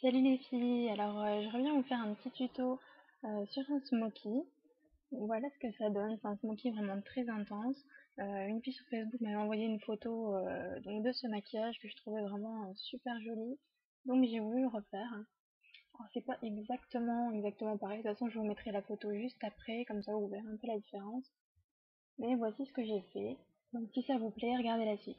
Salut les filles, alors je reviens vous faire un petit tuto sur un smoky. Voilà ce que ça donne, c'est un smoky vraiment très intense. Une fille sur Facebook m'avait envoyé une photo donc de ce maquillage que je trouvais vraiment super joli, donc j'ai voulu le refaire. Alors c'est pas exactement pareil, de toute façon je vous mettrai la photo juste après, comme ça vous verrez un peu la différence. Mais voici ce que j'ai fait, donc si ça vous plaît, regardez la suite.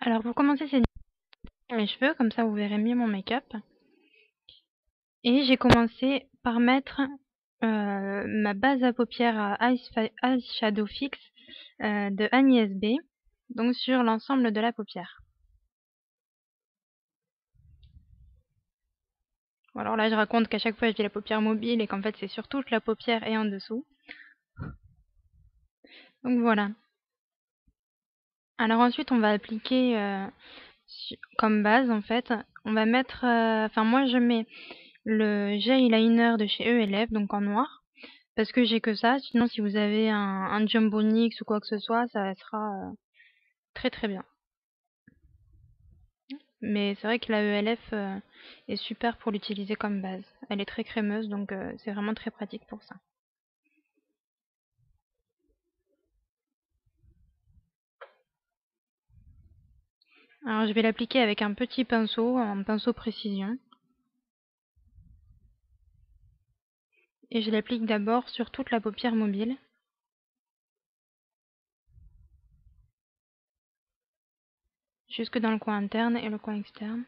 Alors pour commencer, c'est mes cheveux, comme ça vous verrez mieux mon make-up. Et j'ai commencé par mettre ma base à paupières Eyes Shadow Fix de Agnès B, donc sur l'ensemble de la paupière. Bon, alors là, je raconte qu'à chaque fois, je dis la paupière mobile et qu'en fait, c'est sur toute la paupière et en dessous. Donc voilà. Alors ensuite, on va appliquer comme base, en fait, on va mettre... Enfin, moi, je mets le gel liner de chez ELF, donc en noir, parce que j'ai que ça. Sinon, si vous avez un Jumbo NYX ou quoi que ce soit, ça sera très très bien. Mais c'est vrai que la ELF est super pour l'utiliser comme base. Elle est très crémeuse, donc c'est vraiment très pratique pour ça. Alors je vais l'appliquer avec un petit pinceau, un pinceau précision. Et je l'applique d'abord sur toute la paupière mobile. Jusque dans le coin interne et le coin externe.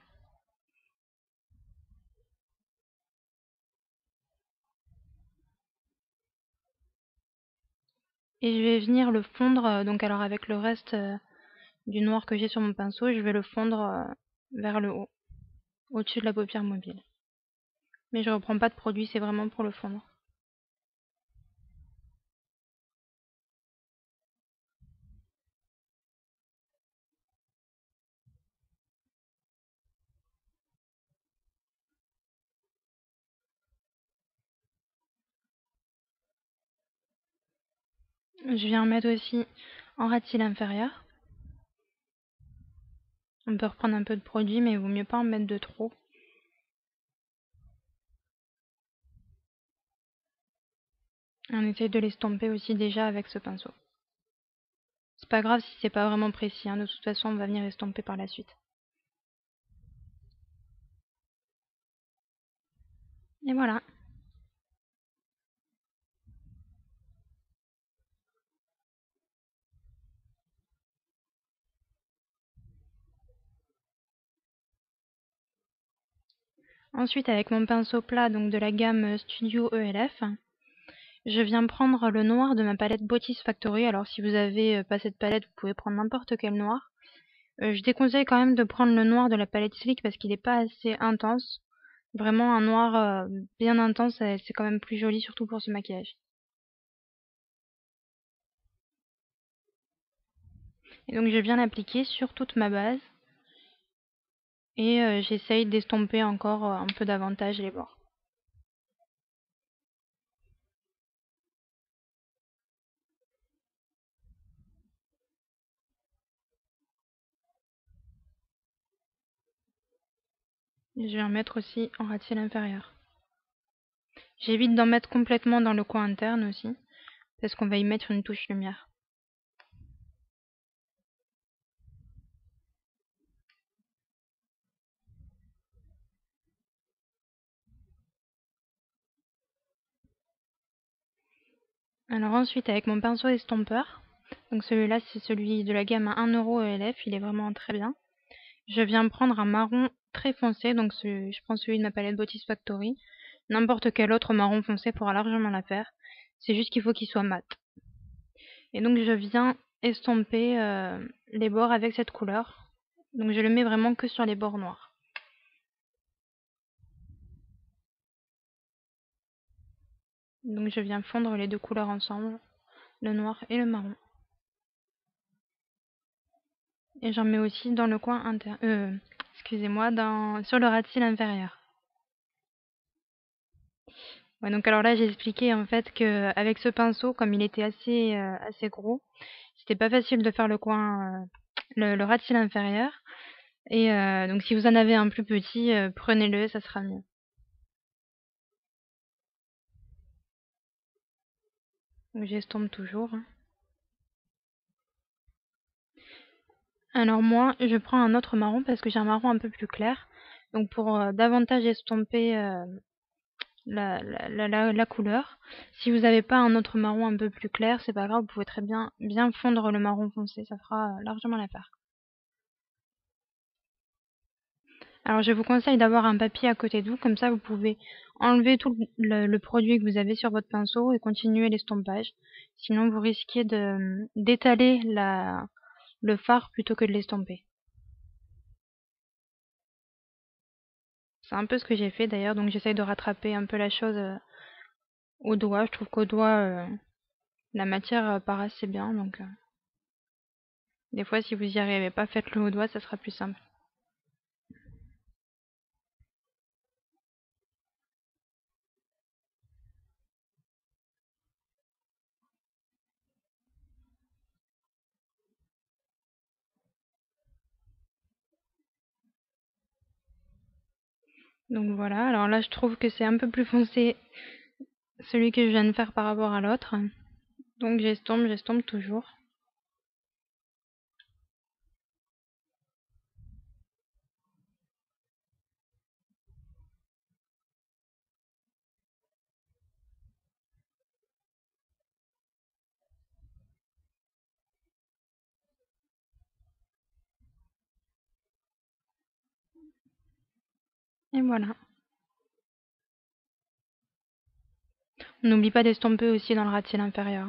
Et je vais venir le fondre, donc alors avec le reste du noir que j'ai sur mon pinceau, je vais le fondre vers le haut, au-dessus de la paupière mobile. Mais je reprends pas de produit, c'est vraiment pour le fondre. Je viens mettre aussi en ras de cils inférieur. On peut reprendre un peu de produit, mais il vaut mieux pas en mettre de trop. On essaye de l'estomper aussi déjà avec ce pinceau. C'est pas grave si c'est pas vraiment précis, hein. De toute façon, on va venir estomper par la suite. Et voilà. Ensuite, avec mon pinceau plat, donc de la gamme Studio ELF, je viens prendre le noir de ma palette Botis Factory. Alors, si vous avez pas cette palette, vous pouvez prendre n'importe quel noir. Je déconseille quand même de prendre le noir de la palette Slick parce qu'il n'est pas assez intense. Vraiment, un noir bien intense, c'est quand même plus joli, surtout pour ce maquillage. Et donc, je viens l'appliquer sur toute ma base. Et j'essaye d'estomper encore un peu davantage les bords. Je vais en mettre aussi en ras de cils inférieur. J'évite d'en mettre complètement dans le coin interne aussi, parce qu'on va y mettre une touche lumière. Alors ensuite, avec mon pinceau estompeur, donc celui-là c'est celui de la gamme à 1 € ELF, il est vraiment très bien. Je viens prendre un marron très foncé, donc je prends celui de ma palette Botis Factory. N'importe quel autre marron foncé pourra largement l'affaire. C'est juste qu'il faut qu'il soit mat. Et donc je viens estomper les bords avec cette couleur. Donc je le mets vraiment que sur les bords noirs. Donc je viens fondre les deux couleurs ensemble, le noir et le marron. Et j'en mets aussi dans le coin interne, excusez-moi, sur le ras de cils inférieur. Ouais, donc alors là, j'ai expliqué en fait que avec ce pinceau, comme il était assez gros, c'était pas facile de faire le coin, le ras de cils inférieur. Et donc si vous en avez un plus petit, prenez-le, ça sera mieux. Donc j'estompe toujours, hein. Alors moi, je prends un autre marron parce que j'ai un marron un peu plus clair. Donc pour davantage estomper la couleur. Si vous n'avez pas un autre marron un peu plus clair, c'est pas grave, vous pouvez très bien fondre le marron foncé, ça fera largement l'affaire. Alors je vous conseille d'avoir un papier à côté de vous, comme ça vous pouvez enlever tout le produit que vous avez sur votre pinceau et continuer l'estompage. Sinon vous risquez d'étaler le fard plutôt que de l'estomper. C'est un peu ce que j'ai fait d'ailleurs, donc j'essaye de rattraper un peu la chose au doigt. Je trouve qu'au doigt, la matière part assez bien, donc des fois si vous y arrivez pas, faites-le au doigt, ça sera plus simple. Donc voilà, alors là je trouve que c'est un peu plus foncé celui que je viens de faire par rapport à l'autre. Donc j'estompe toujours. Et voilà. On n'oublie pas d'estomper aussi dans le ras-de-cils inférieur.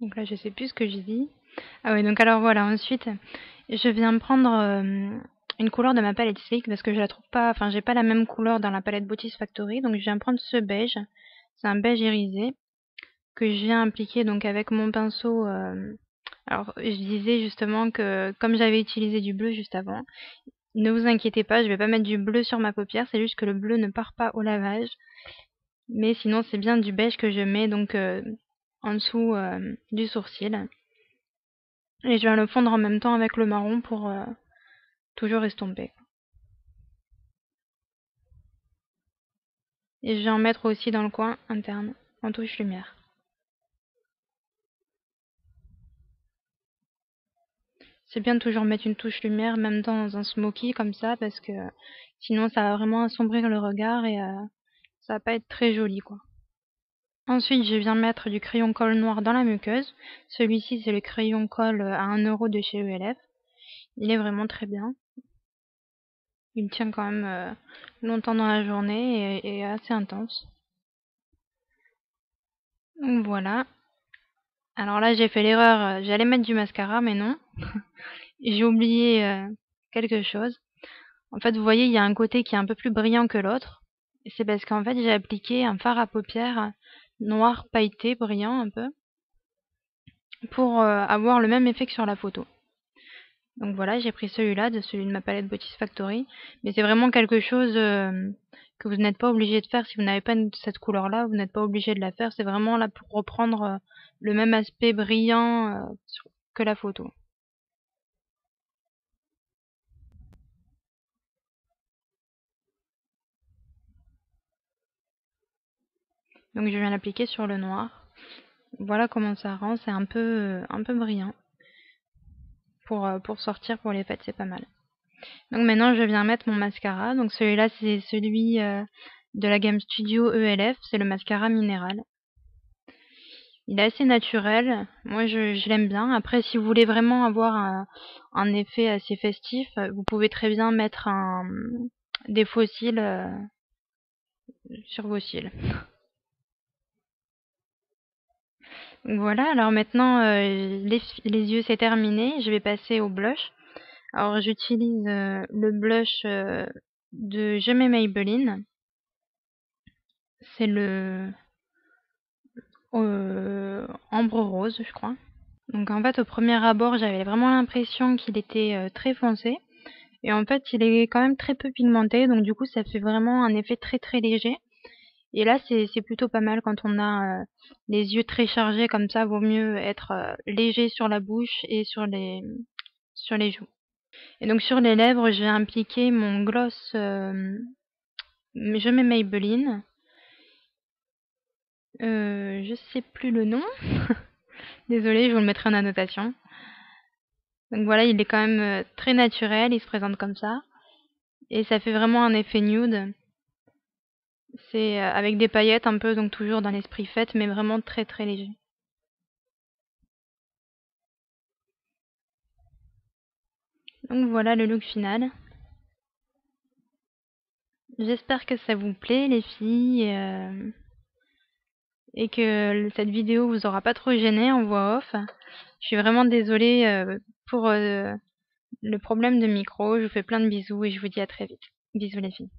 Donc là je sais plus ce que j'ai dit. Ah oui, donc alors voilà, ensuite je viens prendre une couleur de ma palette Sleek parce que je la trouve pas, enfin j'ai pas la même couleur dans la palette Beauty Factory, donc je viens prendre ce beige. C'est un beige irisé que je viens appliquer donc avec mon pinceau. Alors je disais justement que comme j'avais utilisé du bleu juste avant, ne vous inquiétez pas, je vais pas mettre du bleu sur ma paupière, c'est juste que le bleu ne part pas au lavage. Mais sinon c'est bien du beige que je mets donc en dessous du sourcil. Et je vais le fondre en même temps avec le marron pour toujours estomper. Et je vais en mettre aussi dans le coin interne, en touche lumière. C'est bien de toujours mettre une touche lumière, même dans un smoky comme ça, parce que sinon ça va vraiment assombrir le regard et ça va pas être très joli, quoi. Ensuite, je viens mettre du crayon colle noir dans la muqueuse. Celui-ci, c'est le crayon colle à 1 € de chez ELF. Il est vraiment très bien. Il tient quand même longtemps dans la journée et est assez intense. Donc voilà. Alors là, j'ai fait l'erreur, j'allais mettre du mascara, mais non. J'ai oublié quelque chose. En fait, vous voyez, il y a un côté qui est un peu plus brillant que l'autre. Et c'est parce qu'en fait, j'ai appliqué un fard à paupières noir pailleté, brillant un peu, pour avoir le même effet que sur la photo. Donc voilà, j'ai pris celui-là, celui de ma palette Beauty Factory. Mais c'est vraiment quelque chose que vous n'êtes pas obligé de faire. Si vous n'avez pas cette couleur-là, vous n'êtes pas obligé de la faire. C'est vraiment là pour reprendre le même aspect brillant que la photo. Donc je viens l'appliquer sur le noir. Voilà comment ça rend. C'est un peu brillant. Pour sortir pour les fêtes, c'est pas mal. Donc maintenant, je viens mettre mon mascara. Donc celui-là, c'est celui de la gamme Studio ELF. C'est le mascara minéral. Il est assez naturel. Moi, je l'aime bien. Après, si vous voulez vraiment avoir un effet assez festif, vous pouvez très bien mettre des faux cils sur vos cils. Voilà, alors maintenant les yeux c'est terminé, je vais passer au blush. Alors j'utilise le blush de Je mets Maybelline, c'est le ambre rose je crois. Donc en fait au premier abord j'avais vraiment l'impression qu'il était très foncé et en fait il est quand même très peu pigmenté, donc du coup ça fait vraiment un effet très très léger. Et là c'est plutôt pas mal quand on a les yeux très chargés comme ça, vaut mieux être léger sur la bouche et sur les joues. Et donc sur les lèvres, je vais appliquer mon gloss Je mets Maybelline. Je sais plus le nom. Désolée, je vous le mettrai en annotation. Donc voilà, il est quand même très naturel, il se présente comme ça. Et ça fait vraiment un effet nude. C'est avec des paillettes un peu, donc toujours dans l'esprit fête, mais vraiment très très léger. Donc voilà le look final. J'espère que ça vous plaît les filles et que cette vidéo vous aura pas trop gêné en voix off. Je suis vraiment désolée pour le problème de micro. Je vous fais plein de bisous et je vous dis à très vite. Bisous les filles.